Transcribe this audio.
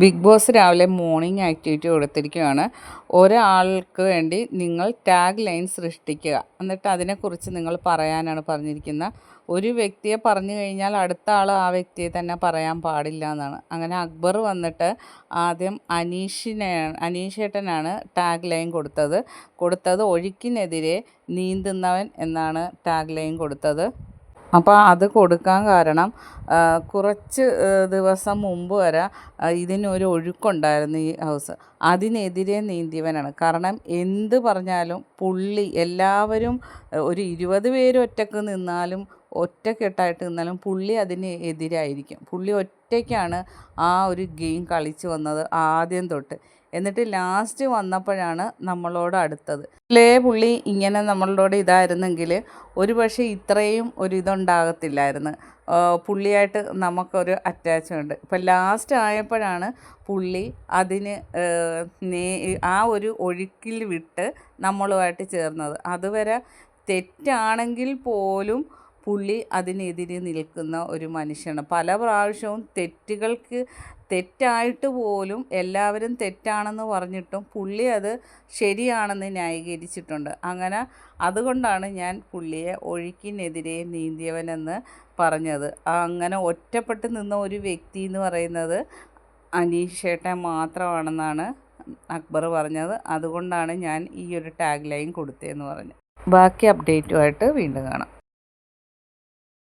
Big boss രാവിലെ morning activity കൊടുത്തിരിക്കുകയാണ്. ഒരാൾക്ക് വേണ്ടി നിങ്ങൾ ടാഗ് ലൈൻ സൃഷ്ടിക്കുക, എന്നിട്ട് അതിനെക്കുറിച്ച് നിങ്ങൾ പറയാനാണ് പറഞ്ഞിരിക്കുന്നത്. ഒരു വ്യക്തിയെ പറഞ്ഞു കഴിഞ്ഞാൽ അടുത്ത ആൾ ആ വ്യക്തിയെ തന്നെ പറയാൻ പാടില്ല എന്നാണ്. അങ്ങനെ അക്ബർ വന്നിട്ട് ആദ്യം അനീഷേട്ടനാണ് ടാഗ് ലൈൻ കൊടുത്തത് ഒഴുക്കിനെതിരെ നീന്തുന്നവൻ എന്നാണ് ടാഗ് ലൈൻ കൊടുത്തത്. അപ്പോൾ അത് കൊടുക്കാൻ കാരണം കുറച്ച് ദിവസം മുമ്പ് വരെ ഇതിനൊരു ഒഴുക്കുണ്ടായിരുന്നു ഈ ഹൗസ്. അതിനെതിരെ നീന്തിയവനാണ്. കാരണം എന്ത് പറഞ്ഞാലും പുള്ളി എല്ലാവരും ഒരു 20 പേര് ഒറ്റക്ക് നിന്നാലും ഒറ്റക്കെട്ടായിട്ട് നിന്നാലും പുള്ളി അതിന് എതിരായിരിക്കും. പുള്ളി ഒറ്റയ്ക്കാണ് ആ ഒരു ഗെയിം കളിച്ച് വന്നത് ആദ്യം തൊട്ട്. എന്നിട്ട് ലാസ്റ്റ് വന്നപ്പോഴാണ് നമ്മളോട് അടുത്തത്. പുള്ളി ഇങ്ങനെ നമ്മളോട് ഇതായിരുന്നെങ്കിൽ ഒരു പക്ഷേ ഇത്രയും ഒരു ഇതുണ്ടാകത്തില്ലായിരുന്നു. പുള്ളിയായിട്ട് നമുക്കൊരു അറ്റാച്ച്മെൻറ്റ്. ഇപ്പം ലാസ്റ്റ് ആയപ്പോഴാണ് പുള്ളി അതിന് ആ ഒരു ഒഴുക്കിൽ വിട്ട് നമ്മളുമായിട്ട് ചേർന്നത്. അതുവരെ തെറ്റാണെങ്കിൽ പോലും പുള്ളി അതിനെതിരെ നിൽക്കുന്ന ഒരു മനുഷ്യനാണ്. പല പ്രാവശ്യവും തെറ്റായിട്ട് പോലും എല്ലാവരും തെറ്റാണെന്ന് പറഞ്ഞിട്ടും പുള്ളി അത് ശരിയാണെന്ന് ന്യായീകരിച്ചിട്ടുണ്ട്. അങ്ങനെ അതുകൊണ്ടാണ് ഞാൻ പുള്ളിയെ ഒഴുക്കിനെതിരെ നീന്തിയവനെന്ന് പറഞ്ഞത്. അങ്ങനെ ഒറ്റപ്പെട്ട് നിന്ന ഒരു വ്യക്തി എന്ന് പറയുന്നത് അനീഷേട്ടൻ മാത്രമാണെന്നാണ് അക്ബർ പറഞ്ഞത്. അതുകൊണ്ടാണ് ഞാൻ ഈ ഒരു ടാഗ് ലൈൻ കൊടുത്തതെന്ന് പറഞ്ഞു. ബാക്കി അപ്ഡേറ്റുമായിട്ട് വീണ്ടും കാണാം.